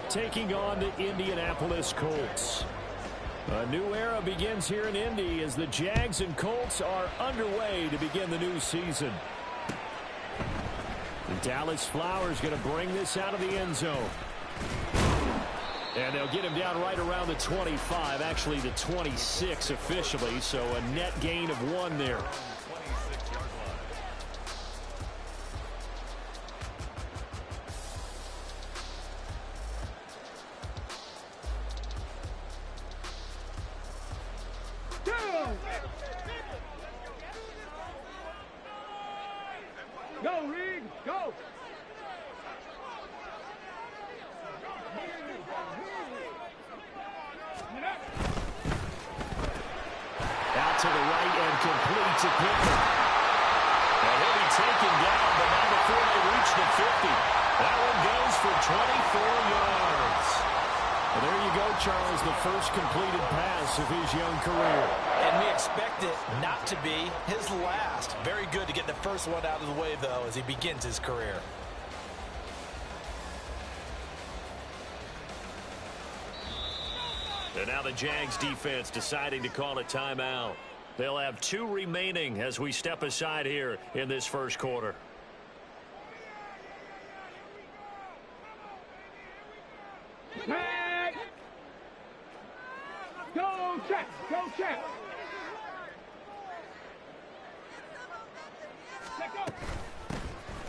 taking on the Indianapolis Colts. A new era begins here in Indy as the Jags and Colts are underway to begin the new season. And Dallas Flowers going to bring this out of the end zone. And they'll get him down right around the 25, actually the 26 officially, so a net gain of 1 there. Go, Reed, go! Out to the right and complete to Pittman. And he'll be taken down, but not before they reach the 50. That one goes for 24 yards. Well, there you go, Charles, the first completed pass of his young career. And we expect it not to be his last. Very good to get the first one out of the way, though, as he begins his career. And now the Jags defense deciding to call a timeout. They'll have 2 remaining as we step aside here in this first quarter. Tag! Go, check! Go, check!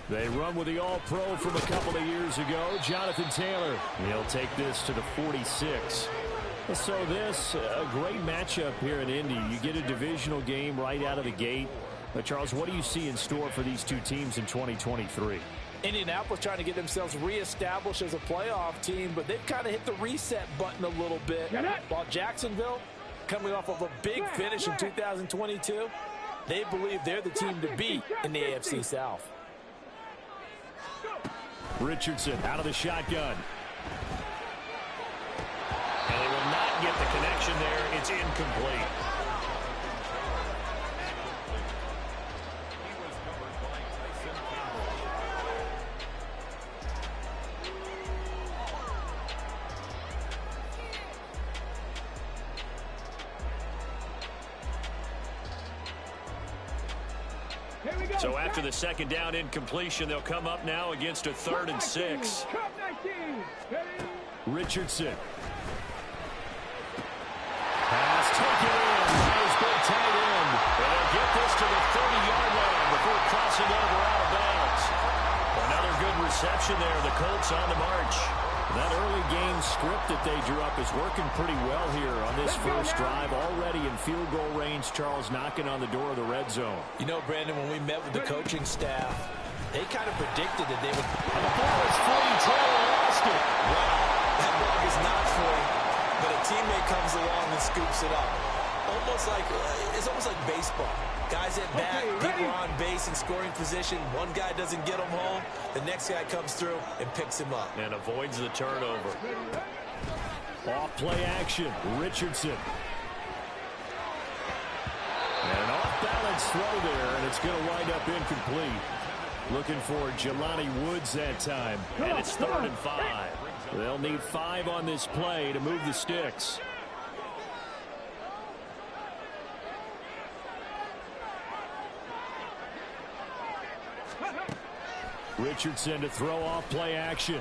They run with the All-Pro from a couple of years ago, Jonathan Taylor. He'll take this to the 46. So this, a great matchup here in Indy. You get a divisional game right out of the gate. But Charles, what do you see in store for these two teams in 2023? Indianapolis trying to get themselves reestablished as a playoff team, but they've kind of hit the reset button a little bit. While Jacksonville, coming off of a big finish in 2022, they believe they're the team to beat in the AFC South. Richardson out of the shotgun. And they will not get the connection there. It's incomplete. So after the second down incompletion, they'll come up now against a 3rd and 6. Richardson. Pass taken in by his big tight end. And they'll get this to the 30-yard line before crossing over out of bounds. Another good reception there. The Colts on the march. That early game script that they drew up is working pretty well here on this first drive. Already in field goal range, Charles knocking on the door of the red zone. You know, Brandon, when we met with the coaching staff, they kind of predicted that they would... And the ball is free. Taylor lost it. Well, that ball is not free, but a teammate comes along and scoops it up. It's almost like baseball. Guys at bat, people are on base in scoring position. One guy doesn't get him home. The next guy comes through and picks him up. And avoids the turnover. Off play action. Richardson. And an off-balance throw there, and it's going to wind up incomplete. Looking for Jelani Woods that time. And it's 3rd and 5. They'll need 5 on this play to move the sticks. Richardson to throw off play action.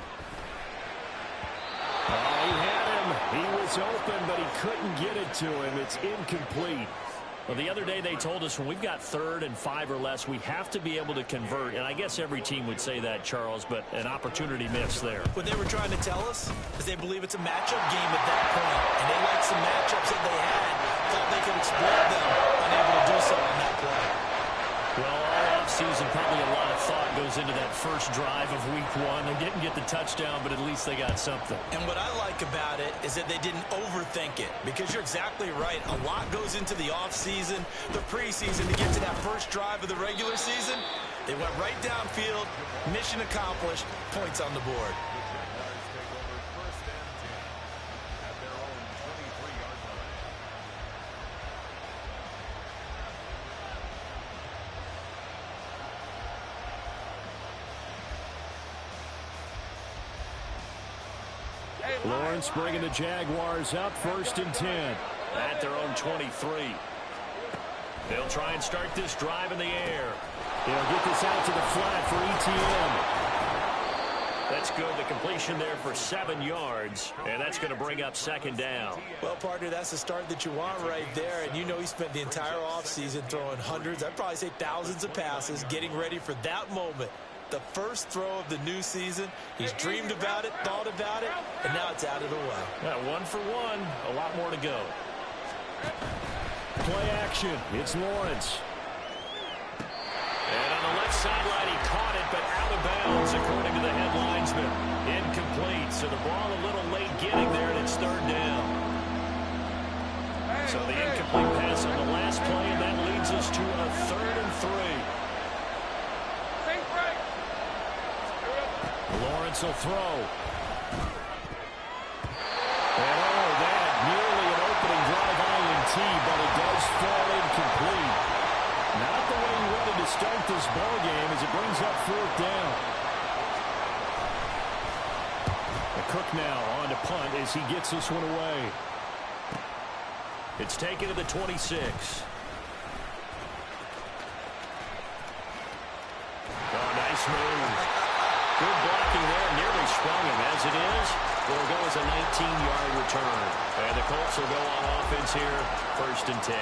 Oh, he had him. He was open, but he couldn't get it to him. It's incomplete. Well, the other day they told us when we've got 3rd and 5 or less, we have to be able to convert. And I guess every team would say that, Charles, but an opportunity missed there. What they were trying to tell us is they believe it's a matchup game at that point. And they liked some matchups that they had. Thought they could exploit them. Unable to do so on that play. Well, all offseason, probably a lot of thought goes into that first drive of week 1. They didn't get the touchdown, but at least they got something. And what I like about it is that they didn't overthink it, because you're exactly right. A lot goes into the offseason, the preseason, to get to that first drive of the regular season. They went right downfield, mission accomplished, points on the board. Lawrence bringing the Jaguars up 1st and 10. At their own 23. They'll try and start this drive in the air. They'll get this out to the flat for ETN. That's good. The completion there for 7 yards, and that's going to bring up 2nd down. Well, partner, that's the start that you want right there, and you know he spent the entire offseason throwing hundreds, I'd probably say thousands of passes, getting ready for that moment. The first throw of the new season. He's dreamed about it, thought about it, and now it's out of the way. 1 for 1. A lot more to go. Play action. It's Lawrence. And on the left sideline, he caught it, but out of bounds, according to the head linesman. Incomplete. So the ball a little late getting there, and it's 3rd down. So the incomplete pass on the last play, and that leads us to a 3rd and 3. Lawrence will throw. And that nearly an opening drive INT, but it does fall incomplete. Not the way he wanted to start this ball game as it brings up 4th down. Cook now on to punt as he gets this one away. It's taken to the 26. Oh, nice move. Good blocking there, nearly sprung him. As it is, will go as a 19-yard return. And the Colts will go on offense here, 1st and 10.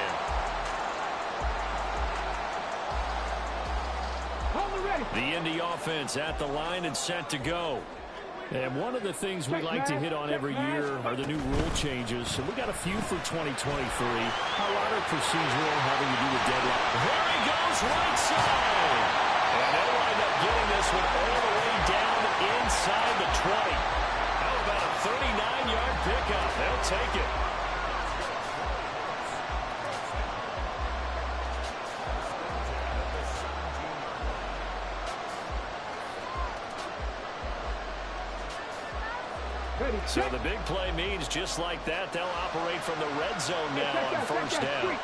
The Indy offense at the line and set to go. And one of the things we like to hit on every year are the new rule changes. And we got a few for 2023. A lot of procedural having to do with deadlock. There he goes, right side. And they'll wind up getting this one all the way down inside the 20. How about a 39-yard pickup? They'll take it. So the big play means just like that, they'll operate from the red zone now on 1st down.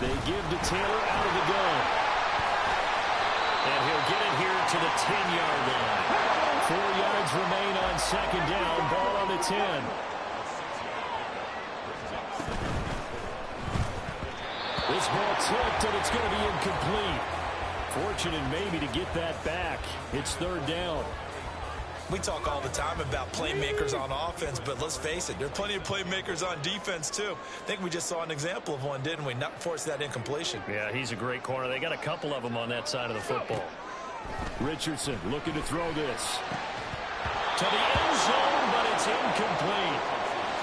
They give to Taylor out of the gun. And he'll get it here to the 10-yard line. 4 yards remain on 2nd down, ball on the 10. This ball tipped, and it's going to be incomplete. Fortunate maybe to get that back. It's 3rd down. We talk all the time about playmakers on offense, but let's face it, there are plenty of playmakers on defense, too. I think we just saw an example of one, didn't we? Not force that incompletion. Yeah, he's a great corner. They got a couple of them on that side of the football. Richardson looking to throw this. To the end zone, but it's incomplete.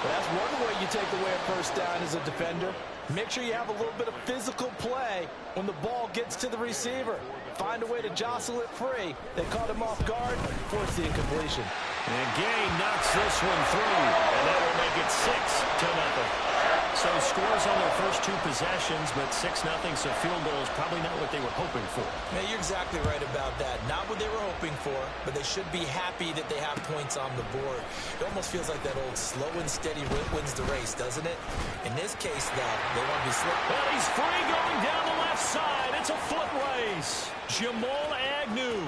Well, that's one way you take away a 1st down as a defender. Make sure you have a little bit of physical play when the ball gets to the receiver. Find a way to jostle it free. They caught him off guard, forced the incompletion. And Gain knocks this one through, and that will make it 6-0. So scores on their first 2 possessions, but 6-0, so field goal is probably not what they were hoping for. Yeah, you're exactly right about that. Not what they were hoping for, but they should be happy that they have points on the board. It almost feels like that old slow and steady wins the race, doesn't it? In this case, though, they want to be slow. Well, he's free going down the left side. It's a foot race. Jamal Agnew.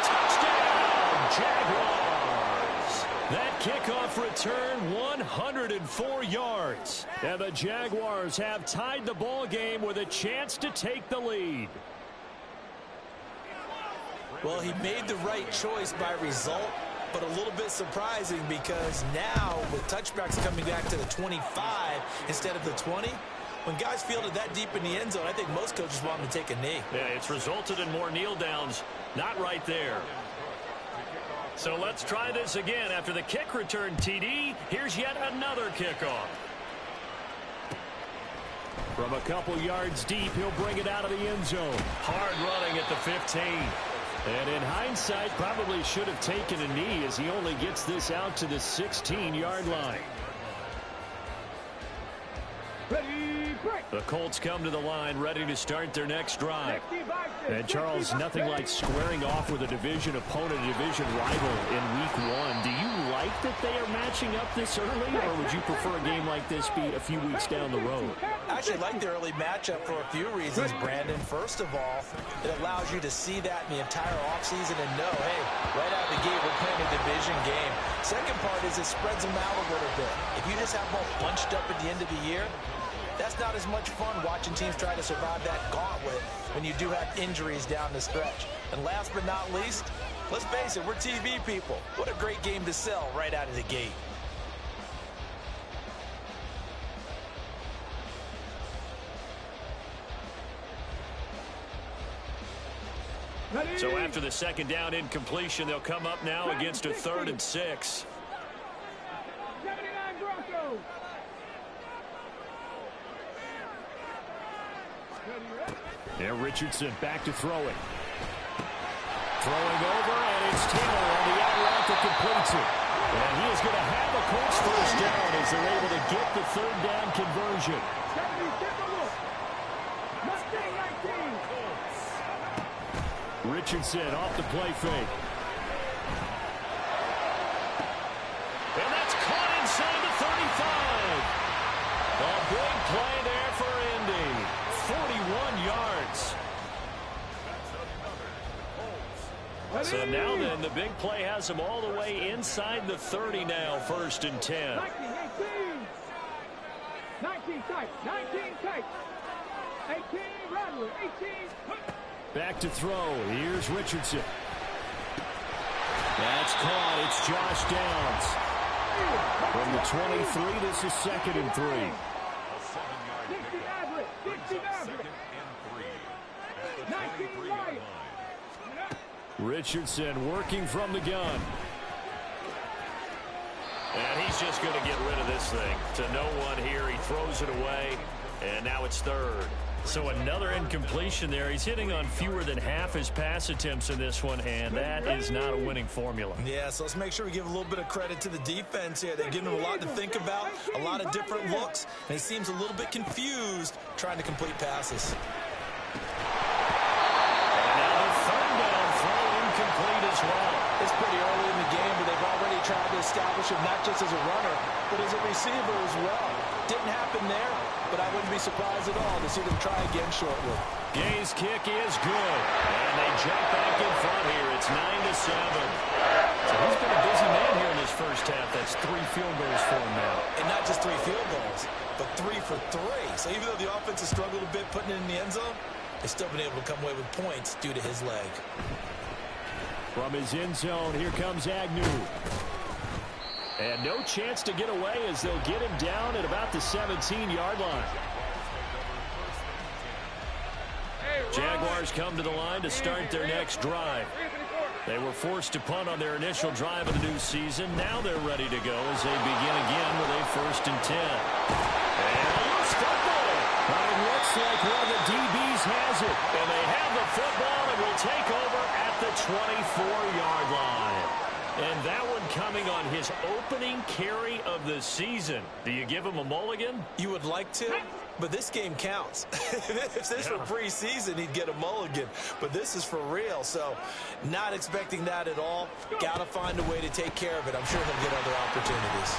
Touchdown, Jaguars. That kickoff return, 104 yards. And the Jaguars have tied the ball game with a chance to take the lead. Well, he made the right choice by result, but a little bit surprising because now with touchbacks coming back to the 25 instead of the 20, when guys fielded that deep in the end zone, I think most coaches want them to take a knee. Yeah, it's resulted in more kneel downs. Not right there. So let's try this again. After the kick return TD, here's yet another kickoff. From a couple yards deep, he'll bring it out of the end zone. Hard running at the 15. And in hindsight, probably should have taken a knee as he only gets this out to the 16-yard line. Ready, The Colts come to the line ready to start their next drive. And Charles, nothing like squaring off with a division opponent, a division rival in week 1. Do you like that they are matching up this early, or would you prefer a game like this be a few weeks down the road? I actually like the early matchup for a few reasons, Brandon. First of all, it allows you to see that in the entire offseason and know, hey, right out of the gate, we're playing a division game. Second part is it spreads them out a little bit. If you just have them all bunched up at the end of the year, that's not as much fun watching teams try to survive that gauntlet when you do have injuries down the stretch. And last but not least, let's face it, we're TV people. What a great game to sell right out of the gate. So after the second down incompletion, they'll come up now against a 3rd and 6. 79 Broncos. There, Richardson back to throwing. Throwing over, and it's Taylor on the out route that completes it. And he is going to have a Colts first down as they're able to get the 3rd down conversion. Richardson off the play fake. And that's caught inside the 35. A big play there for Indy. 41 yards. So now then, the big play has them all the way inside the 30 now, 1st and 10. 19 tight, 19 tight. 18 Rattler, 18. Back to throw. Here's Richardson. That's caught. It's Josh Downs. From the 23, this is 2nd and 3. 60 average, 60 average. 19 right. Richardson working from the gun. And he's just going to get rid of this thing. To no one here. He throws it away. And now it's 3rd. So another incompletion there. He's hitting on fewer than half his pass attempts in this one, and that is not a winning formula. Yeah, so let's make sure we give a little bit of credit to the defense here. They're giving him a lot to think about, a lot of different looks, and he seems a little bit confused trying to complete passes. And now the 3rd down throw incomplete as well. It's pretty early in the game, but they've already tried to establish him not just as a runner, but as a receiver as well. Didn't happen there, but I wouldn't be surprised at all to see them try again shortly. Gay's kick is good, and they jump back in front here. It's 9-7. So he's been a busy man here in this first half. That's 3 field goals for him now. And not just 3 field goals, but 3 for 3. So even though the offense has struggled a bit putting it in the end zone, they've still been able to come away with points due to his leg. From his end zone, here comes Agnew. And no chance to get away as they'll get him down at about the 17-yard line. Jaguars come to the line to start their next drive. They were forced to punt on their initial drive of the new season. Now they're ready to go as they begin again with a 1st and 10. And a loose football. But it looks like one of the DBs has it. And they have the football and will take over at the 24-yard line. And that one coming on his opening carry of the season. Do you give him a mulligan? You would like to, but this game counts. If this were preseason, he'd get a mulligan. But this is for real, so not expecting that at all. Got to find a way to take care of it. I'm sure he'll get other opportunities.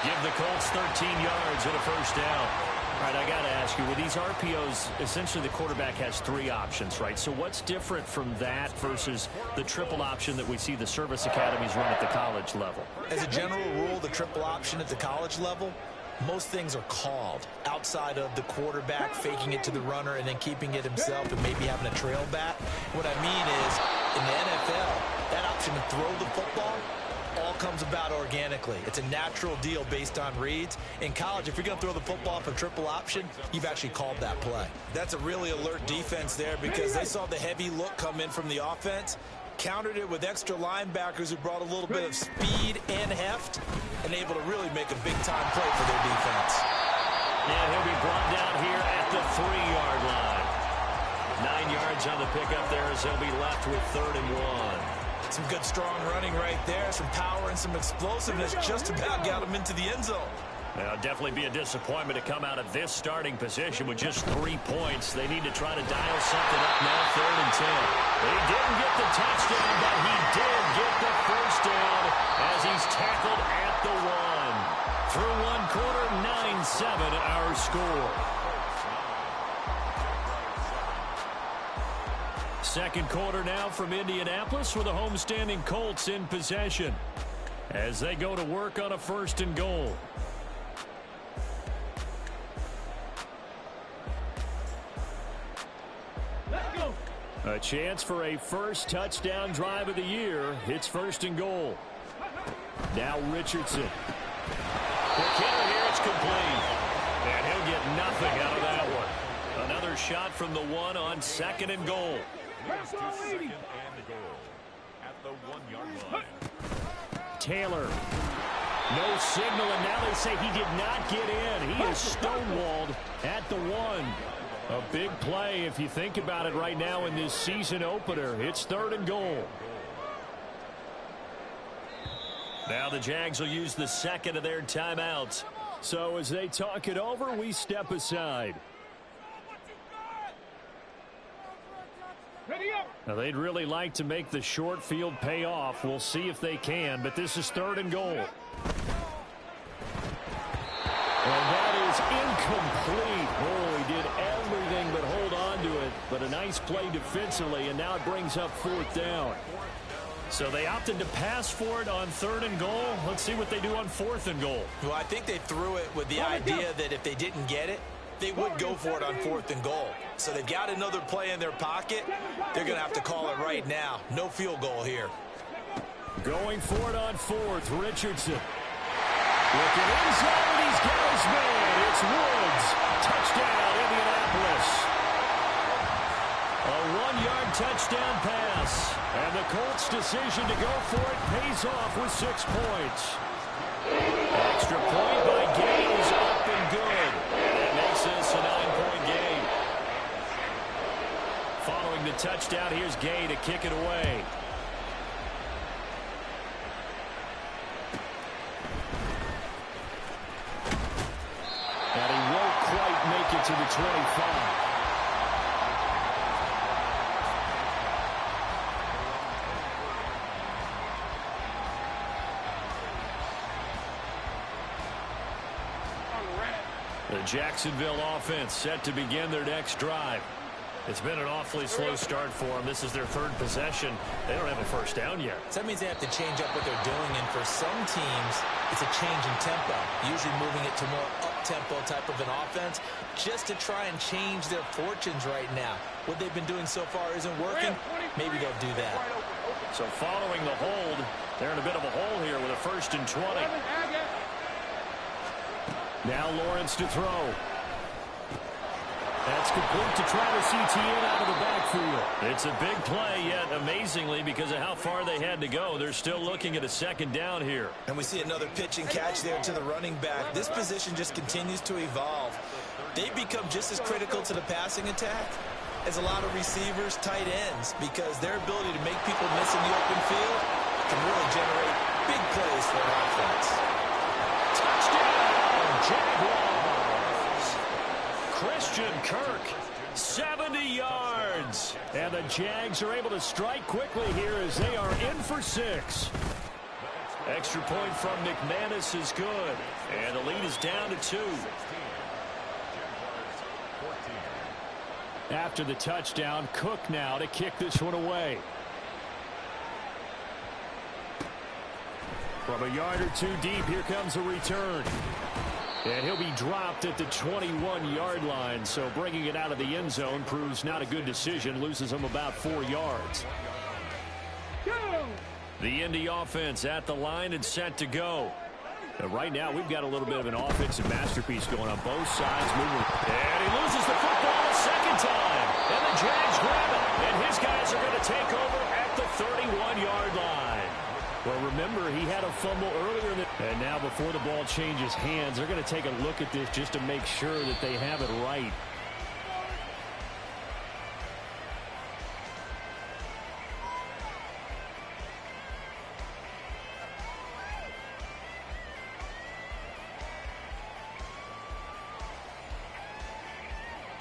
Give the Colts 13 yards and a 1st down. All right, I got to ask you, with these RPOs, essentially the quarterback has 3 options, right? So what's different from that versus the triple option that we see the service academies run at the college level? As a general rule, the triple option at the college level, most things are called outside of the quarterback faking it to the runner and then keeping it himself and maybe having a trail back. What I mean is, in the NFL, that option to throw the football all comes about organically. It's a natural deal based on reads. In college, if you're going to throw the football for triple option, you've actually called that play. That's a really alert defense there because they saw the heavy look come in from the offense, countered it with extra linebackers who brought a little bit of speed and heft, and able to really make a big-time play for their defense. And he'll be brought down here at the 3-yard line. 9 yards on the pickup there as they'll be left with 3rd and 1. Some good strong running right there, some power and some explosiveness just about got him into the end zone. It'll definitely be a disappointment to come out of this starting position with just 3 points. They need to try to dial something up now, 3rd and 10. He didn't get the touchdown, but he did get the first down as he's tackled at the 1. Through one quarter, 9-7 our score. Second quarter now from Indianapolis with the homestanding Colts in possession as they go to work on a 1st and goal. A chance for a first touchdown drive of the year. It's 1st and goal. Now Richardson. The kicker here, it's complete. And he'll get nothing out of that one. Another shot from the 1 on 2nd and goal. At the 1-yard line. Taylor. No signal, and now they say he did not get in. He is stonewalled at the 1. A big play if you think about it right now in this season opener. It's 3rd and goal. Now the Jags will use the 2nd of their timeouts. So as they talk it over, we step aside. Now they'd really like to make the short field pay off. We'll see if they can, but this is 3rd and goal. And that is incomplete. Oh, he did everything but hold on to it. But a nice play defensively, and now it brings up 4th down. So they opted to pass for it on 3rd and goal. Let's see what they do on 4th and goal. Well, I think they threw it with the idea that if they didn't get it, they would go for it on 4th and goal. So they've got another play in their pocket. They're going to have to call it right now. No field goal here. Going for it on 4th, Richardson. Looking inside, and he's got his man. It's Woods. Touchdown, Indianapolis. A 1-yard touchdown pass. And the Colts' decision to go for it pays off with 6 points. Extra point by Gay is up and good. And that makes this a 9-point game. Following the touchdown, here's Gay to kick it away. And he won't quite make it to the 25. The Jacksonville offense set to begin their next drive. It's been an awfully slow start for them. This is their 3rd possession. They don't have a first down yet. So that means they have to change up what they're doing, and for some teams, it's a change in tempo, usually moving it to more up-tempo type of an offense, just to try and change their fortunes right now. What they've been doing so far isn't working. Maybe they'll do that. So following the hold, they're in a bit of a hole here with a 1st and 20. Now Lawrence to throw. That's complete to Travis Etienne out of the backfield. It's a big play, yet amazingly, because of how far they had to go, they're still looking at a 2nd down here. And we see another pitch and catch there to the running back. This position just continues to evolve. They've become just as critical to the passing attack as a lot of receivers, tight ends, because their ability to make people miss in the open field can really generate big plays for an offense. Touchdown, Jaguars! Christian Kirk, 70 yards. And the Jags are able to strike quickly here as they are in for 6. Extra point from McManus is good. And the lead is down to 2. After the touchdown, Cook now to kick this one away. From a yard or 2 deep, here comes a return. And he'll be dropped at the 21-yard line, so bringing it out of the end zone proves not a good decision, loses him about 4 yards. The Indy offense at the line and set to go. And right now, we've got a little bit of an offensive masterpiece going on both sides. Moving. And he loses the football a 2nd time. And the Jags grab it. And his guys are going to take over at the 31-yard line. Well, remember, he had a fumble earlier. And now before the ball changes hands, they're going to take a look at this just to make sure that they have it right.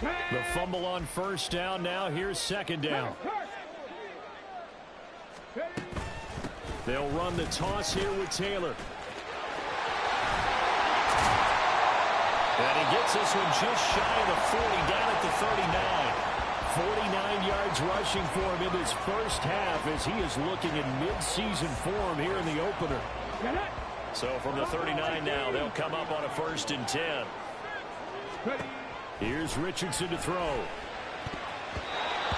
The fumble on first down. Now here's second down. They'll run the toss here with Taylor. And he gets this one just shy of the 40, down at the 39. 49 yards rushing for him in his first half as he is looking in mid-season form here in the opener. So from the 39 now, they'll come up on a 1st and 10. Here's Richardson to throw.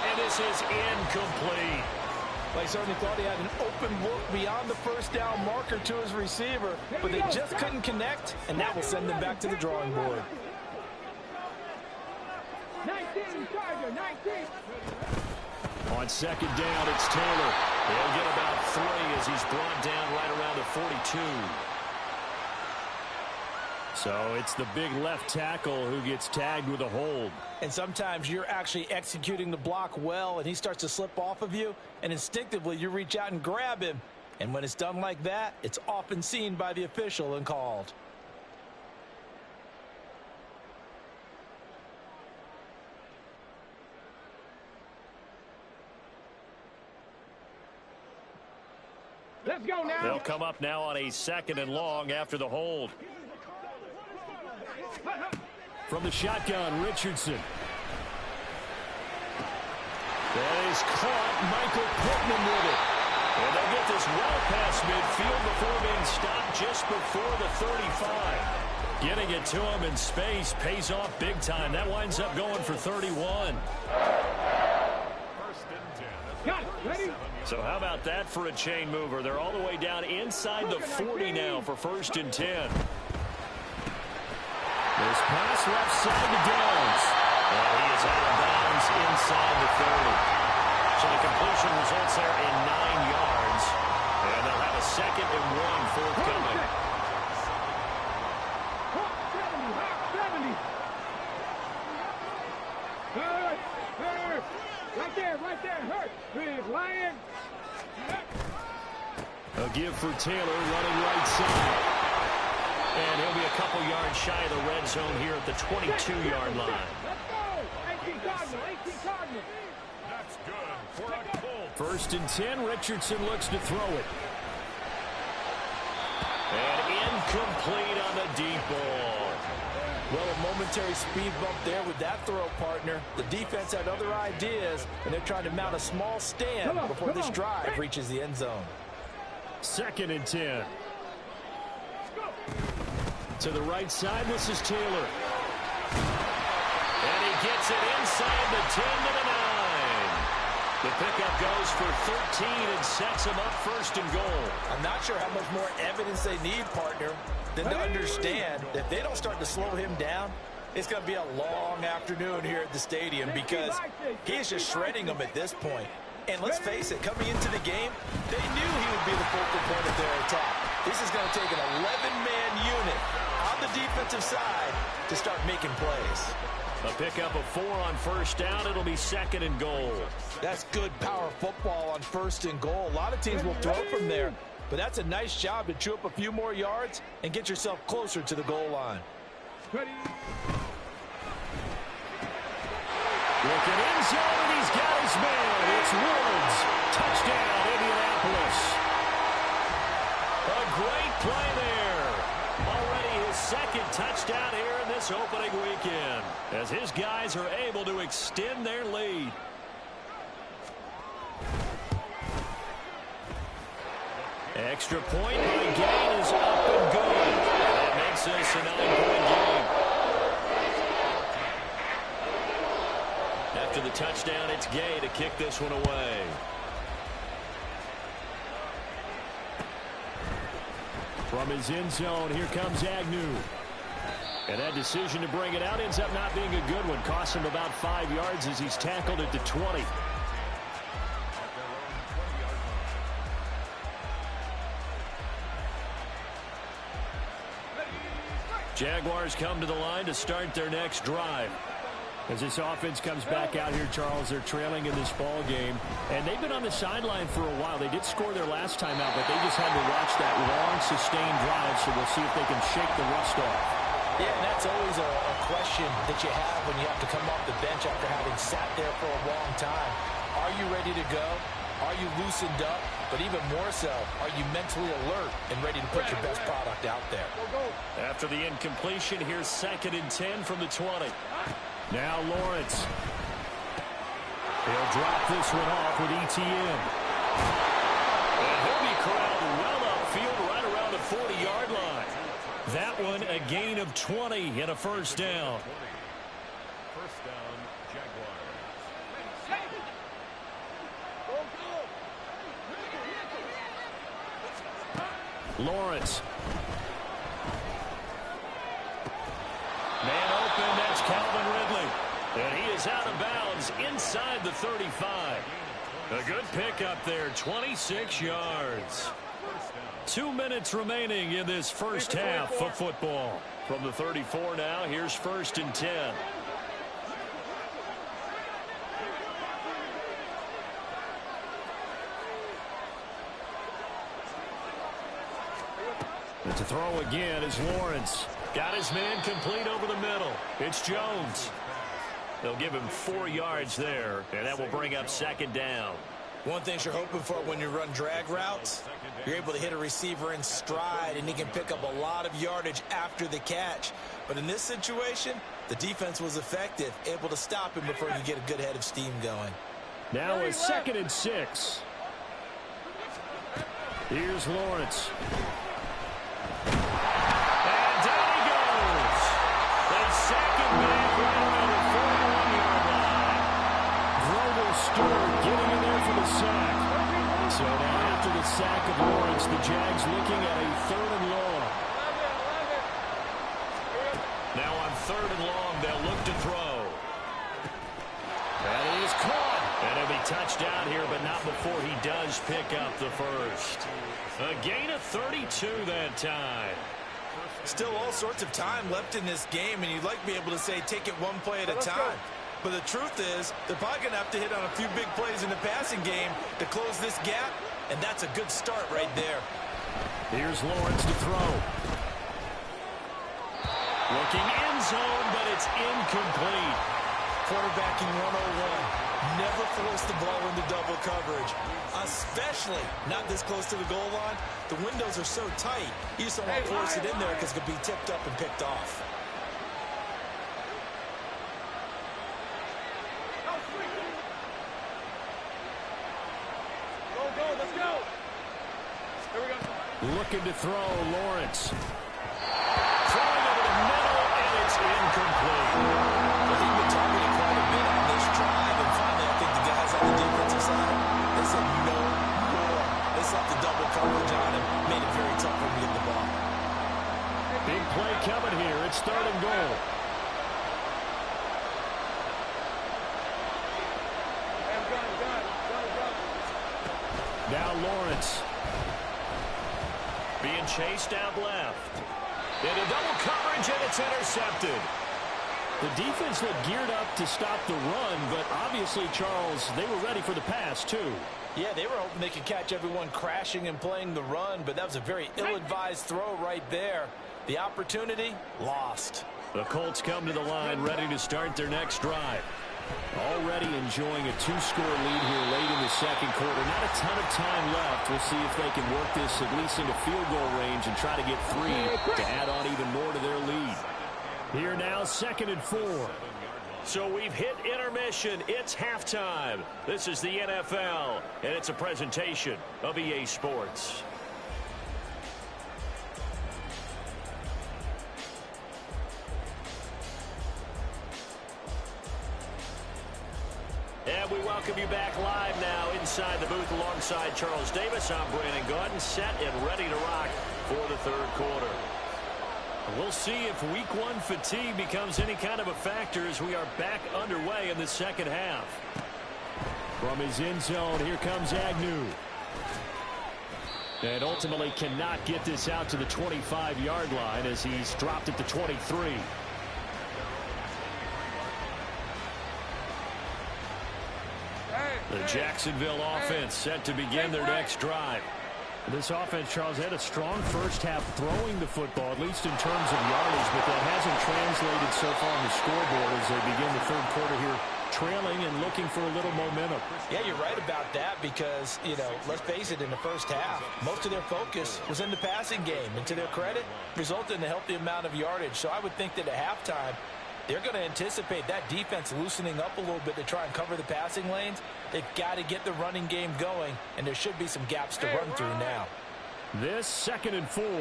And this is incomplete. They certainly thought he had an open look beyond the first down marker to his receiver, but they just couldn't connect, and that will send them back to the drawing board. 19, Charger, 19. On second down, it's Taylor. He'll get about 3 as he's brought down right around the 42. So it's the big left tackle who gets tagged with a hold. And sometimes you're actually executing the block well, and he starts to slip off of you, and instinctively you reach out and grab him. And when it's done like that, it's often seen by the official and called. Let's go now. They'll come up now on a 2nd and long after the hold. From the shotgun, Richardson. That is caught. Michael Pittman with it. And they'll get this well past midfield before being stopped just before the 35. Getting it to him in space pays off big time. That winds up going for 31. Got it. Ready? So how about that for a chain mover? They're all the way down inside the 40 now for 1st and 10. This pass left side to Downs. And he is out of bounds inside the 30. So the completion results there in 9 yards. And they'll have a 2nd and 1 forthcoming. 70. Right there. Hurt. Big Lion. A give for Taylor running right side. And he'll be a couple yards shy of the red zone here at the 22-yard line. Let's go. 18 Cardinal. 18 Cardinal. That's good for a goal. 1st and 10. Richardson looks to throw it. And incomplete on the deep ball. Well, a momentary speed bump there with that throw, partner. The defense had other ideas, and they're trying to mount a small stand before this drive reaches the end zone. 2nd and 10. To the right side, this is Taylor. And he gets it inside the 10 to the 9. The pickup goes for 13 and sets him up 1st and goal. I'm not sure how much more evidence they need, partner, than to understand that if they don't start to slow him down, it's going to be a long afternoon here at the stadium because he is just shredding them at this point. And let's face it, coming into the game, they knew he would be the focal point of their attack. This is going to take an 11-man unit on the defensive side to start making plays. A pickup of 4 on 1st down. It'll be 2nd and goal. That's good power football on 1st and goal. A lot of teams will throw from there, but that's a nice job to chew up a few more yards and get yourself closer to the goal line. Ready? Looking in zone, and he's got his man. It's Woods. Touchdown, Indianapolis. A great play there. Already his 2nd touchdown here in this opening weekend, as his guys are able to extend their lead. Extra point by Gain is up and good. And that makes this a 9-point game. After the touchdown, it's Gay to kick this one away. From his end zone, here comes Agnew. And that decision to bring it out ends up not being a good one. Costs him about 5 yards as he's tackled at the 20. Jaguars come to the line to start their next drive. As this offense comes back out here, Charles, they're trailing in this ball game. And they've been on the sideline for a while. They did score their last time out, but they just had to watch that long, sustained drive, so we'll see if they can shake the rust off. Yeah, and that's always a question that you have when you have to come off the bench after having sat there for a long time. Are you ready to go? Are you loosened up? But even more so, are you mentally alert and ready to put your best product out there? After the incompletion, here's 2nd and 10 from the 20. Now Lawrence. He'll drop this one off with ETN. And he'll be corralled well upfield right around the 40-yard line. That one a gain of 20 and a first down. First down, Jaguars. Lawrence. Man open, that's Calvin Ridley. And he is out of bounds inside the 35. A good pickup there, 26 yards. 2 minutes remaining in this first half of football. From the 34 now, here's 1st and 10. And to throw again is Lawrence. Got his man complete over the middle. It's Jones. They'll give him 4 yards there, and that will bring up 2nd down. One thing you're hoping for when you run drag routes, you're able to hit a receiver in stride, and he can pick up a lot of yardage after the catch. But in this situation, the defense was effective, able to stop him before he could get a good head of steam going. Now a 2nd and 6. Here's Lawrence. And down he goes. They sack him back right around the 41-yard line. Grover Stewart getting in there for the sack. So now after the sack of Lawrence, the Jags looking at a 3rd and long. Now on 3rd and long, they'll look to throw. That is caught. And he'll be touched down here, but not before he does pick up the first. A gain of 32 that time. Still all sorts of time left in this game, and you'd like to be able to say take it one play at a time. But the truth is, they're probably going to have to hit on a few big plays in the passing game to close this gap, and that's a good start right there. Here's Lawrence to throw. Looking end zone, but it's incomplete. Quarterbacking 101. Never force the ball into double coverage, especially not this close to the goal line. The windows are so tight, you just don't want to force it in there because it could be tipped up and picked off. Go, let's go. Here we go. Looking to throw, Lawrence. Throwing over the middle, and it's incomplete. I think we're targeting quite a bit on this drive, and finally I think the guys on the defensive side, they said no more. They slapped the double coverage on him, made it very tough for him to get the ball. Big play coming here. It's 3rd and goal. Now Lawrence. Being chased out left. Into double coverage, and it's intercepted. The defense looked geared up to stop the run, but obviously, Charles, they were ready for the pass, too. Yeah, they were hoping they could catch everyone crashing and playing the run, but that was a very ill-advised throw right there. The opportunity, lost. The Colts come to the line ready to start their next drive. Already enjoying a 2-score lead here late in the 2nd quarter. Not a ton of time left. We'll see if they can work this at least into field goal range and try to get 3 to add on even more to their lead. Here now, 2nd and 4. So we've hit intermission. It's halftime. This is the NFL, and it's a presentation of EA Sports. And we welcome you back live now inside the booth alongside Charles Davis. I'm Brandon Gaudin, set and ready to rock for the 3rd quarter. We'll see if week 1 fatigue becomes any kind of a factor as we are back underway in the 2nd half. From his end zone, here comes Agnew. And ultimately cannot get this out to the 25-yard line as he's dropped at the 23. The Jacksonville offense set to begin their next drive. This offense, Charles, had a strong first half throwing the football, at least in terms of yardage, but that hasn't translated so far on the scoreboard as they begin the third quarter here, trailing and looking for a little momentum. Yeah, you're right about that because, let's face it, in the first half, most of their focus was in the passing game. And to their credit, resulted in a healthy amount of yardage. So I would think that at halftime, they're going to anticipate that defense loosening up a little bit to try and cover the passing lanes. They've got to get the running game going, and there should be some gaps to run through now. This 2nd and 4. And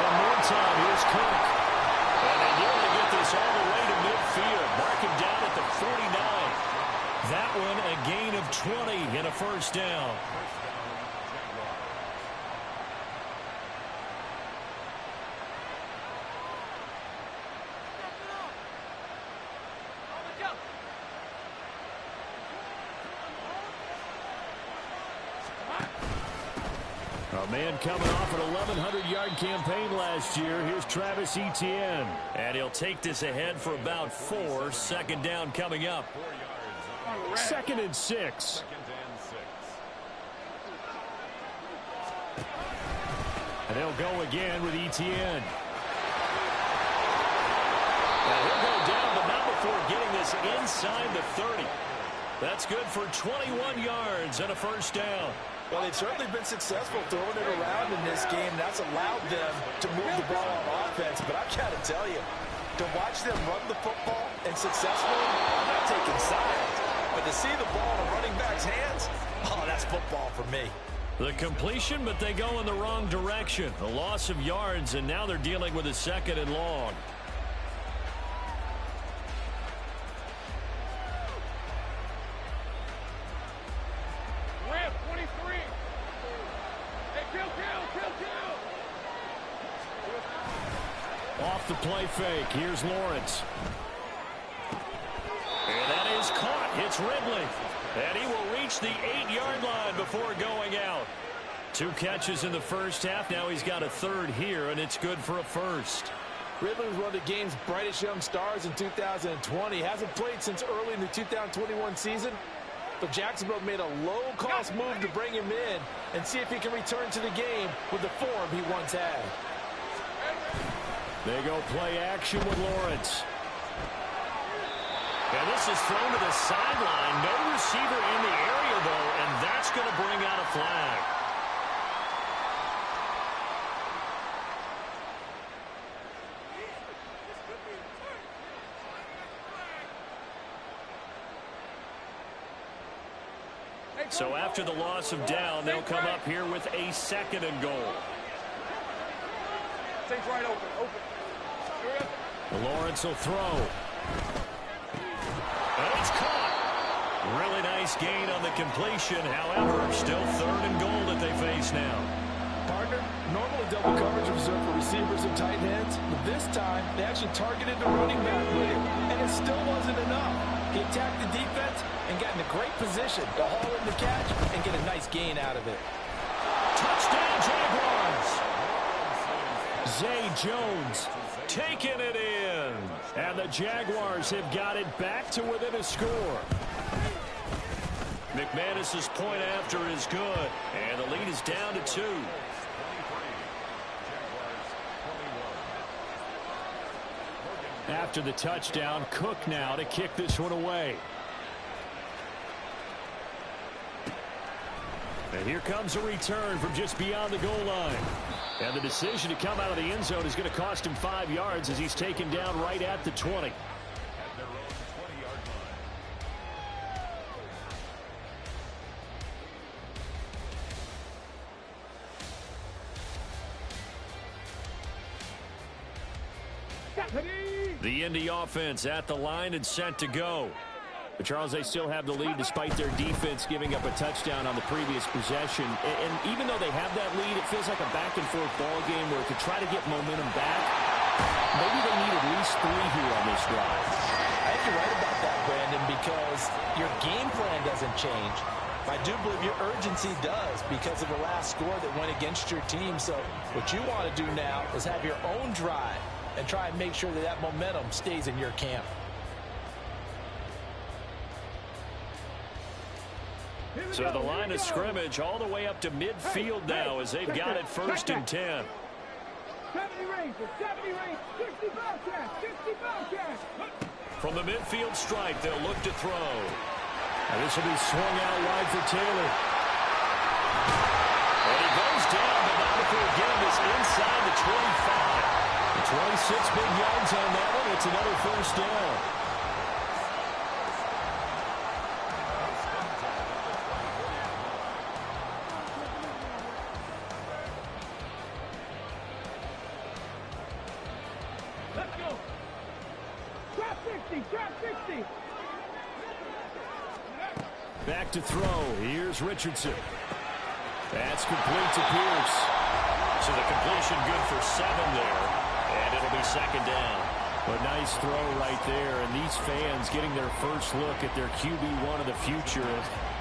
one more time, here's Cook. And they nearly get this all the way to midfield. Mark him down at the 49. That one a gain of 20 and a first down. A man coming off an 1,100-yard campaign last year. Here's Travis Etienne. And he'll take this ahead for about 4. Second down coming up. 2nd and 6. And they'll go again with Etienne. And he'll go down, but not before getting this inside the 30. That's good for 21 yards and a first down. Well, they've certainly been successful throwing it around in this game. That's allowed them to move the ball on offense. But I've got to tell you, to watch them run the football and successfully, I'm not taking sides. But to see the ball in a running back's hands, oh, that's football for me. The completion, but they go in the wrong direction. A loss of yards, and now they're dealing with a 2nd and long. Off the play fake. Here's Lawrence. And that is caught. It's Ridley. And he will reach the 8-yard line before going out. 2 catches in the first half. Now he's got a 3rd here, and it's good for a first. Ridley was one of the game's brightest young stars in 2020. Hasn't played since early in the 2021 season. But Jacksonville made a low-cost move to bring him in and see if he can return to the game with the form he once had. They go play action with Lawrence. And this is thrown to the sideline. No receiver in the area, though, and that's going to bring out a flag. So after the loss of down, they'll come up here with a 2nd and goal. Things right open. Lawrence will throw. And it's caught. Really nice gain on the completion. However, still 3rd and goal that they face now. Partner, normally double coverage is reserved for receivers and tight ends, but this time they actually targeted the running back with it, and it still wasn't enough. He attacked the defense and got in a great position to haul in the catch and get a nice gain out of it. Touchdown, Jaguars! Zay Jones taking it in. And the Jaguars have got it back to within a score. McManus's point after is good. And the lead is down to 2. After the touchdown, Cook now to kick this one away. And here comes a return from just beyond the goal line. And the decision to come out of the end zone is going to cost him 5 yards as he's taken down right at the 20. At their own 20-yard Stephanie! The Indy offense at the line and set to go. But, Charles, they still have the lead despite their defense giving up a touchdown on the previous possession. And even though they have that lead, it feels like a back-and-forth ball game where to try to get momentum back, maybe they need at least 3 here on this drive. I think you're right about that, Brandon, because your game plan doesn't change. I do believe your urgency does because of the last score that went against your team. So what you want to do now is have your own drive and try and make sure that that momentum stays in your camp. So the line of scrimmage all the way up to midfield now as they've got it 1st and 10. 70 range, 60 ball catch, 60 ball catch. From the midfield stripe, they'll look to throw. And this will be swung out wide for Taylor. And he goes down, but not before getting this inside the 25. 26 big yards on that one. It's another 1st down. Let's go. Drop 60, drop 60. Back to throw. Here's Richardson. That's complete to Pierce. So the completion good for 7 there. And it'll be 2nd down. A nice throw right there. And these fans getting their first look at their QB1 of the future.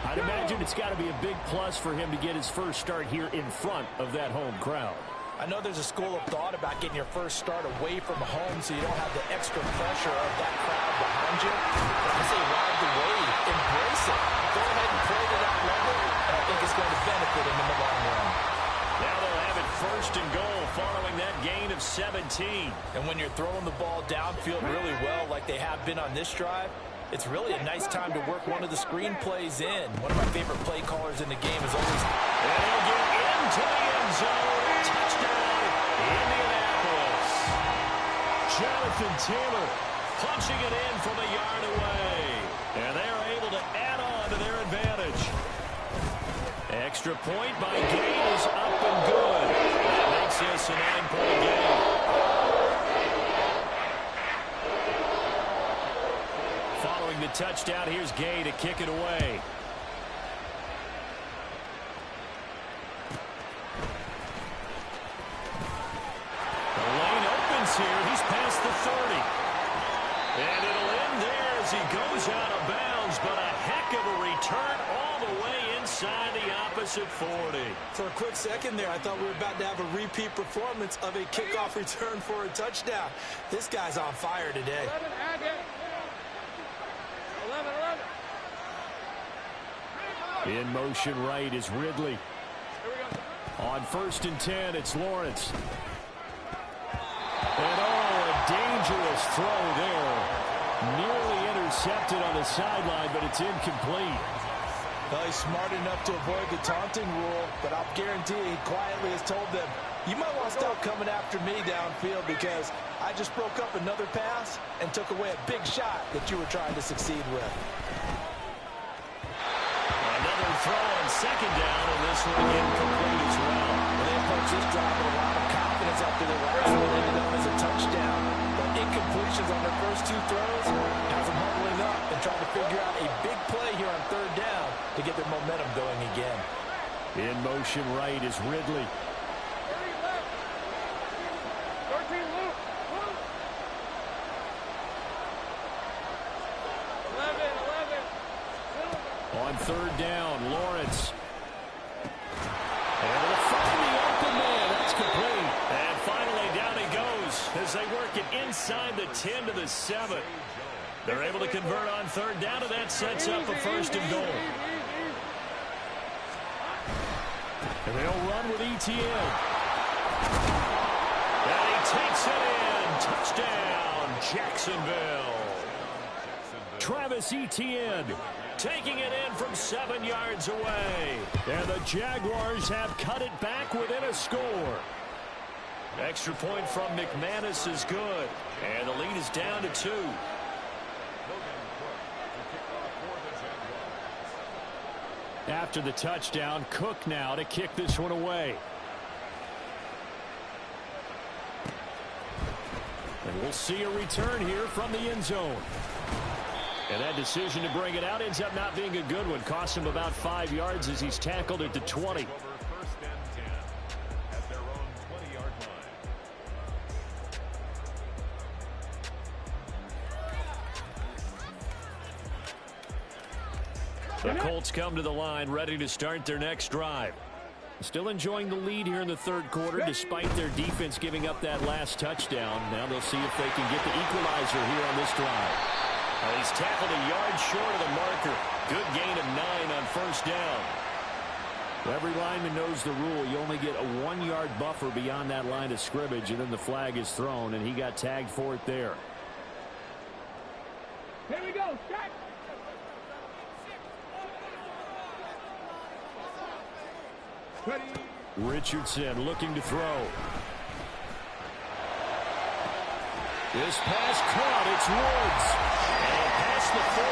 I'd imagine it's got to be a big plus for him to get his first start here in front of that home crowd. I know there's a school of thought about getting your first start away from home so you don't have the extra pressure of that crowd behind you. But I say ride the wave, embrace it. Go ahead and play to that level, and I think it's going to benefit him in the long run. Now they'll have it 1st and goal following that gain of 17. And when you're throwing the ball downfield really well like they have been on this drive, it's really a nice time to work one of the screen plays in. One of my favorite play callers in the game is always... And he'll get into the end zone. Touchdown, Indianapolis. Jonathan Taylor punching it in from a yard away. And they're able to add on to their advantage. Extra point by Gain is up and good. That makes this a 9-point game. Following the touchdown, here's Gay to kick it away. The lane opens here. He's past the 30. And it'll end there as he goes out of bounds, but a heck of a return all the way inside the opposite 40. For a quick second there, I thought we were about to have a repeat performance of a kickoff return for a touchdown. This guy's on fire today. 11, Agate. 11, 11. In motion right is Ridley. On 1st and 10, it's Lawrence. And a dangerous throw there. Nearly intercepted on the sideline, but it's incomplete. Well, he's smart enough to avoid the taunting rule, but I'll guarantee he quietly has told them, you might want to stop coming after me downfield because I just broke up another pass and took away a big shot that you were trying to succeed with. Another throw on 2nd down, and this one incomplete as well. They approached this drive with a lot of confidence after their last one ended up as a touchdown. But incompletions on their first 2 throws has them huddling up and trying to figure out a big play here on 3rd down to get their momentum going again. In motion right is Ridley. 13 Luke. 11. On 3rd down, Lawrence. And it'll find the open man. That's complete. And finally down he goes as they work it inside the 10 to the 7. They're able to convert on 3rd down, and that sets up a 1st and goal. And they'll run with ETN. And he takes it in. Touchdown, Jacksonville. Travis Etienne taking it in from 7 yards away. And the Jaguars have cut it back within a score. Extra point from McManus is good. And the lead is down to 2. After the touchdown, Cook now to kick this one away. And we'll see a return here from the end zone. And that decision to bring it out ends up not being a good one. Costs him about 5 yards as he's tackled at the 20. Over 1st and 10 at their own 20-yard line. The Colts come to the line ready to start their next drive. Still enjoying the lead here in the 3rd quarter despite their defense giving up that last touchdown. Now they'll see if they can get the equalizer here on this drive. Well, he's tackled a yard short of the marker. Good gain of 9 on first down. Every lineman knows the rule. You only get a 1-yard buffer beyond that line of scrimmage, and then the flag is thrown, and he got tagged for it there. Here we go. Start. Ready. Richardson looking to throw. This pass caught. It's Woods. And past the 40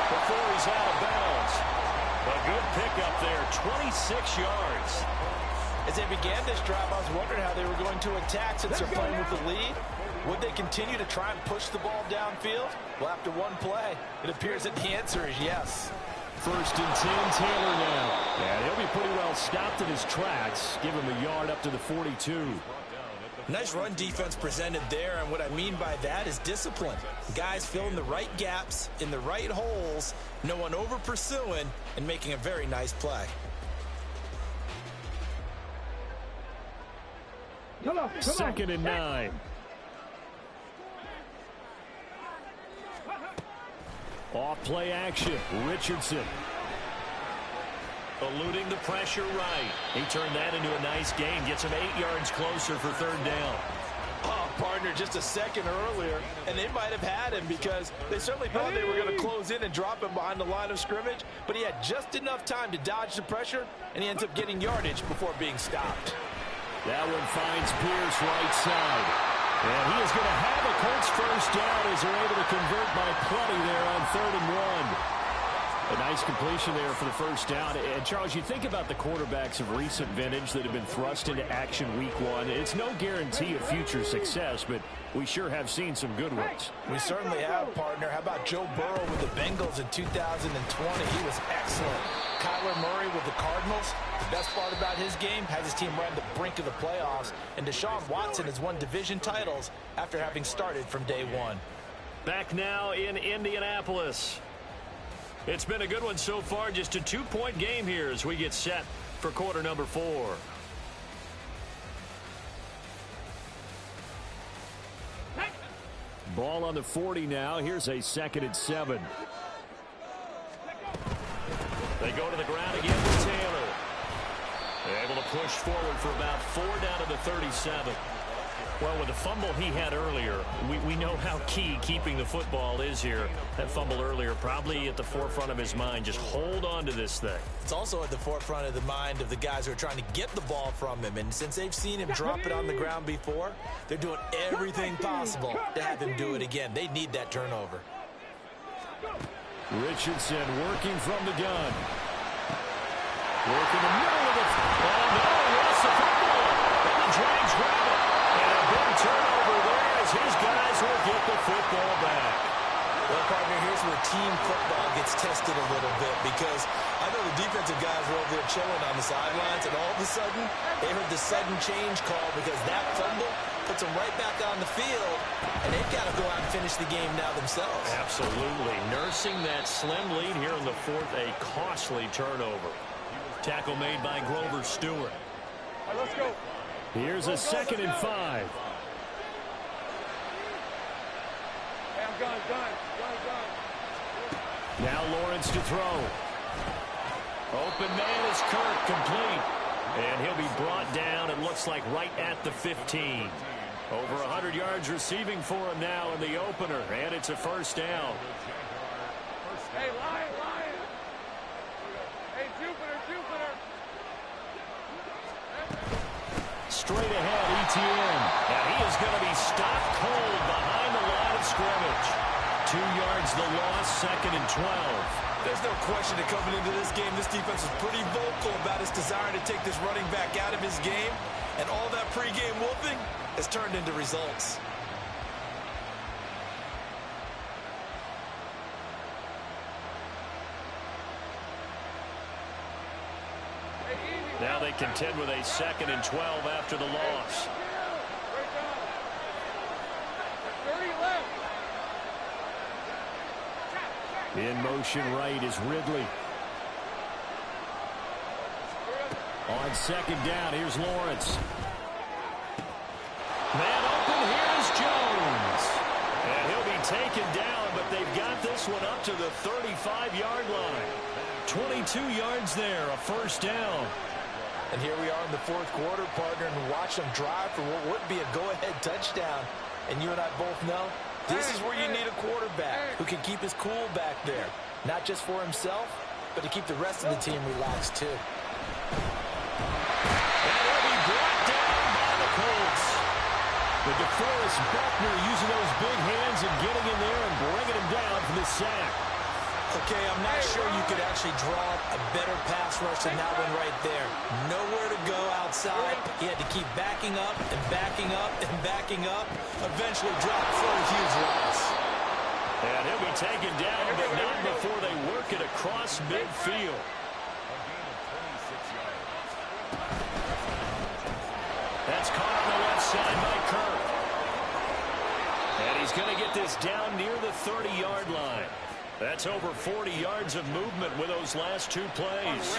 before he's out of bounds. A good pickup there, 26 yards. As they began this drive, I was wondering how they were going to attack since they're playing with the lead. Would they continue to try and push the ball downfield? Well, after one play, it appears that the answer is yes. First and 10, Taylor now. And he'll be pretty well stopped in his tracks. Give him a yard up to the 42. Nice run defense presented there, and what I mean by that is discipline. Guys filling the right gaps in the right holes, no one over pursuing, and making a very nice play. Come on. Second and 9. Off play action. Richardson. Eluding the pressure right. He turned that into a nice gain. Gets him 8 yards closer for third down. Oh, partner, just a second earlier, and they might have had him because they certainly thought they were going to close in and drop him behind the line of scrimmage, but he had just enough time to dodge the pressure, and he ends up getting yardage before being stopped. That one finds Pierce right side. And he is going to have a Colts first down as they're able to convert by plenty there on 3rd and 1. A nice completion there for the first down. And, Charles, you think about the quarterbacks of recent vintage that have been thrust into action week 1. It's no guarantee of future success, but we sure have seen some good ones. We certainly have, partner. How about Joe Burrow with the Bengals in 2020? He was excellent. Kyler Murray with the Cardinals. The best part about his game has his team right on the brink of the playoffs. And Deshaun Watson has won division titles after having started from day 1. Back now in Indianapolis. It's been a good one so far. Just a 2-point game here as we get set for quarter number 4. Ball on the 40 now. Here's a 2nd and 7. They go to the ground again with Taylor. They're able to push forward for about 4 down to the 37. Well, with the fumble he had earlier, we know how key keeping the football is here. That fumble earlier probably at the forefront of his mind. Just hold on to this thing. It's also at the forefront of the mind of the guys who are trying to get the ball from him. And since they've seen him drop it on the ground before, they're doing everything possible to have him do it again. They need that turnover. Richardson working from the gun. Working the middle of the... Oh, no, he lost the football. And the Giants grab it. And a big turnover there as his guys will get the football back. Well, partner, here's where team football gets tested a little bit because I know the defensive guys were over there chilling on the sidelines, and all of a sudden, they heard the sudden change call because that fumble puts them right back on the field, and they've got to go out and finish the game now themselves. Absolutely. Nursing that slim lead here in the 4th, a costly turnover. Tackle made by Grover Stewart. All right, let's go. Here's a 2nd and 5. Hey, I'm gone. Now Lawrence to throw. Open man is Kirk, complete. And he'll be brought down, it looks like, right at the 15. Over 100 yards receiving for him now in the opener, and it's a first down. Hey, Lion. Hey, Jupiter. Straight ahead, Etienne. And he is going to be stopped cold behind the line of scrimmage. 2 yards the loss, 2nd and 12. There's no question that coming into this game, this defense was pretty vocal about its desire to take this running back out of his game. And all that pregame whooping has turned into results. Now they contend with a 2nd and 12 after the loss. 30 left. In motion right is Ridley. On 2nd down, here's Lawrence. Man open, here's Jones. And he'll be taken down, but they've got get this one up to the 35-yard line. 22 yards there, a first down. And here we are in the fourth quarter, partner, and watch them drive for what would be a go-ahead touchdown. And you and I both know this is where you need a quarterback who can keep his cool back there. Not just for himself, but to keep the rest of the team relaxed too. And he'll be brought down by the Colts. The DeForest Buckner using those big hands and getting in there and bringing him down for the sack. Okay, I'm not sure you could actually draw a better pass rush than that one right there. Nowhere to go outside. He had to keep backing up and backing up and backing up. Eventually dropped for a huge loss. And he'll be taken down, but not before they work it across midfield. That's caught on the left side by Kirk. And he's going to get this down near the 30-yard line. That's over 40 yards of movement with those last two plays.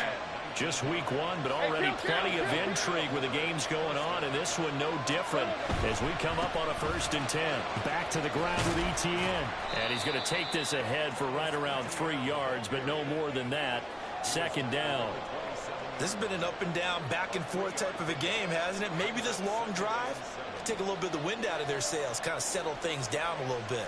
Just week one, but already plenty of intrigue with the games going on, and this one no different as we come up on a 1st and 10. Back to the ground with Etienne. And he's going to take this ahead for right around 3 yards, but no more than that. 2nd down. This has been an up and down, back and forth type of a game, hasn't it? Maybe this long drive take a little bit of the wind out of their sails, kind of settle things down a little bit.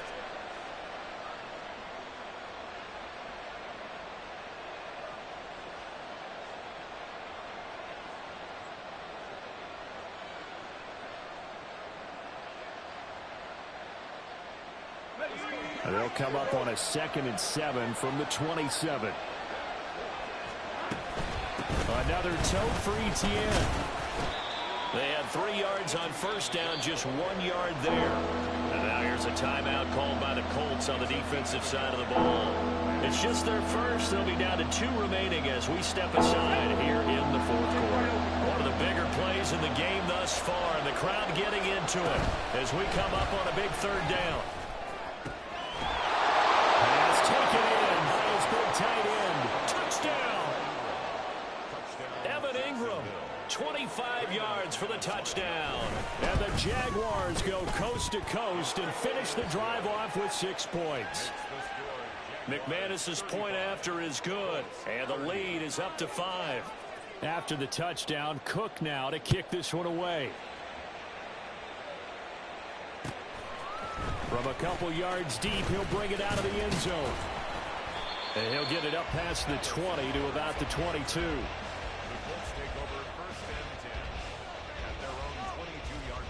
They'll come up on a 2nd and 7 from the 27. Another tote for Etienne. They had 3 yards on 1st down, just 1 yard there. And now here's a timeout called by the Colts on the defensive side of the ball. It's just their first. They'll be down to 2 remaining as we step aside here in the 4th quarter. One of the bigger plays in the game thus far, and the crowd getting into it as we come up on a big 3rd down. Taken in by his big tight end. Touchdown. Evan Ingram, 25 yards for the touchdown. And the Jaguars go coast to coast and finish the drive off with 6 points. McManus's point after is good, and the lead is up to 5. After the touchdown, Cook now to kick this one away. From a couple yards deep, he'll bring it out of the end zone. And he'll get it up past the 20 to about the 22. The Colts take over 1st and 10 at their own 22-yard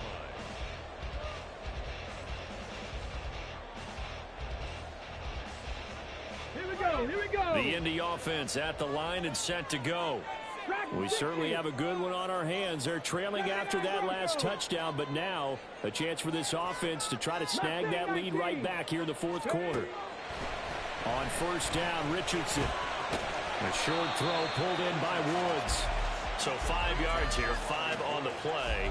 line. Here we go. The Indy offense at the line and set to go. We certainly have a good one on our hands. They're trailing after that last touchdown, but now a chance for this offense to try to snag that lead right back here in the 4th quarter. On 1st down, Richardson. A short throw pulled in by Woods. So 5 yards here, 5 on the play,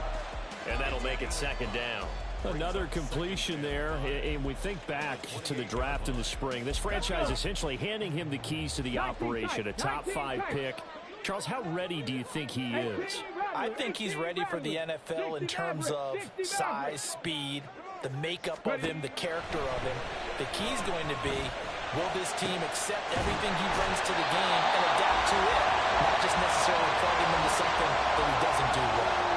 and that'll make it 2nd down. Another completion there, and we think back to the draft in the spring. This franchise essentially handing him the keys to the operation, a top 5 pick. Charles, how ready do you think he is? I think he's ready for the NFL in terms of size, speed, the makeup of him, the character of him. The key's going to be, will this team accept everything he brings to the game and adapt to it, not just necessarily plug him into something that he doesn't do well.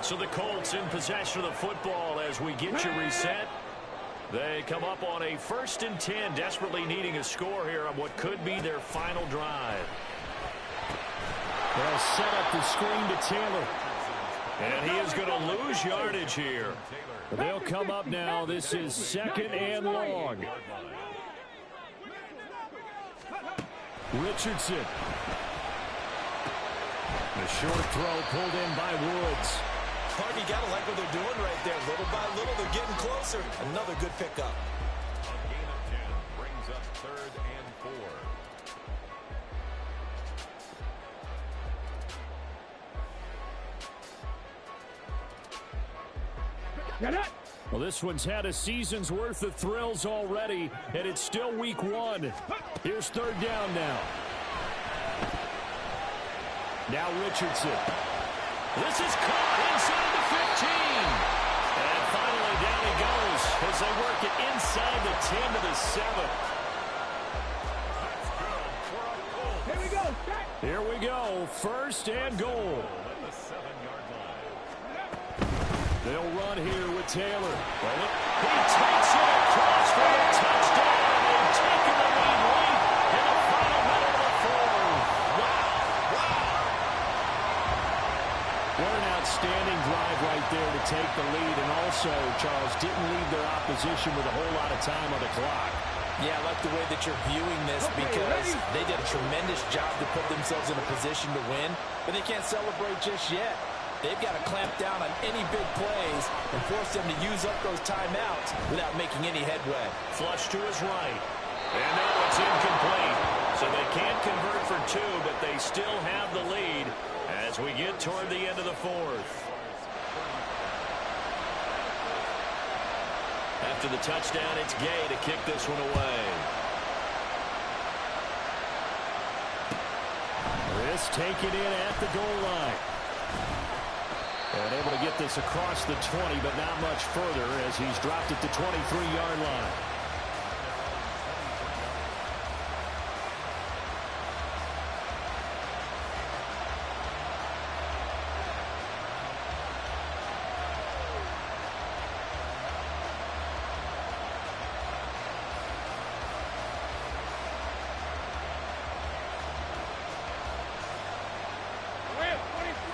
So the Colts in possession of the football as we get you reset. They come up on a 1st and 10, desperately needing a score here on what could be their final drive. They'll set up the screen to Taylor. And he is going to lose yardage here. They'll come up now. This is 2nd and long. Richardson. The short throw pulled in by Woods. You got to like what they're doing right there. Little by little, they're getting closer. Another good pickup. A gain of 10 brings up 3rd and 4. Get it. Well, this one's had a season's worth of thrills already, and it's still week 1. Here's 3rd down now. Now Richardson. This is caught inside the 15. And finally down he goes as they work it inside the 10 to the 7. Here we go. Set. Here we go. First and goal. At the 7-yard line. They'll run here with Taylor. He takes it across for a touchdown. They've taken the lead late in the final minute of the fourth. Wow. What an outstanding drive right there to take the lead. And also, Charles, didn't leave their opposition with a whole lot of time on the clock. Yeah, I like the way that you're viewing this because they did a tremendous job to put themselves in a position to win, but they can't celebrate just yet. They've got to clamp down on any big plays and force them to use up those timeouts without making any headway. Flush to his right. And now it's incomplete. So they can't convert for two, but they still have the lead as we get toward the end of the fourth. After the touchdown, it's Gay to kick this one away. This taken in at the goal line. And able to get this across the 20, but not much further as he's dropped it to 23-yard line.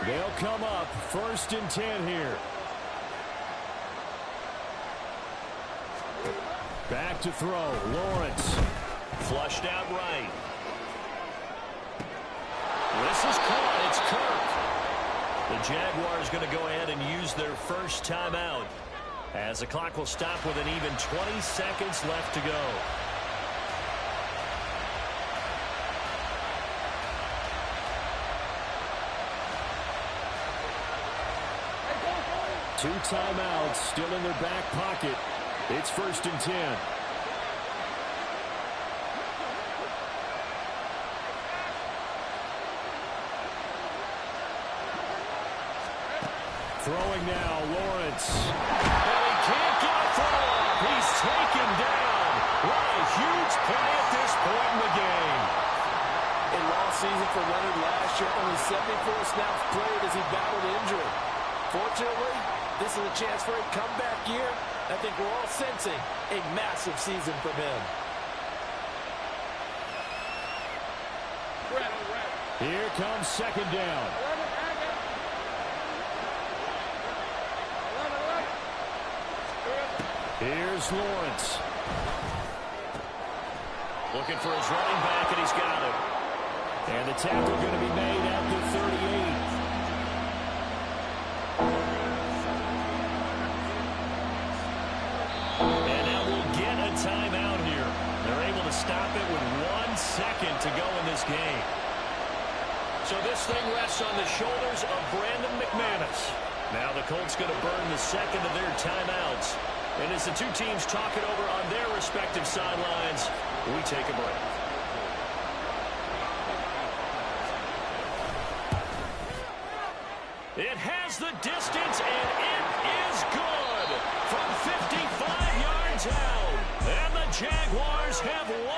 They'll come up first and 10 here. Back to throw. Lawrence. Flushed out right. This is caught. It's Kirk. The Jaguars going to go ahead and use their first timeout as the clock will stop with an even 20 seconds left to go. Two timeouts still in their back pocket. It's first and 10. Throwing now, Lawrence. And he can't get a throw off. He's taken down. What a huge play at this point in the game. A long season for Leonard last year, only 74 snaps played as he battled injury. Fortunately, this is a chance for a comeback year. I think we're all sensing a massive season from him. Here comes second down. Here's Lawrence. Looking for his running back, and he's got him. And the tackle going to be made at the 38. And now we'll get a timeout here. They're able to stop it with 1 second to go in this game. So this thing rests on the shoulders of Brandon McManus. Now the Colts going to burn the second of their timeouts. And as the two teams talk it over on their respective sidelines, we take a break. It has the distance, and it is good from 55 yards out. And the Jaguars have won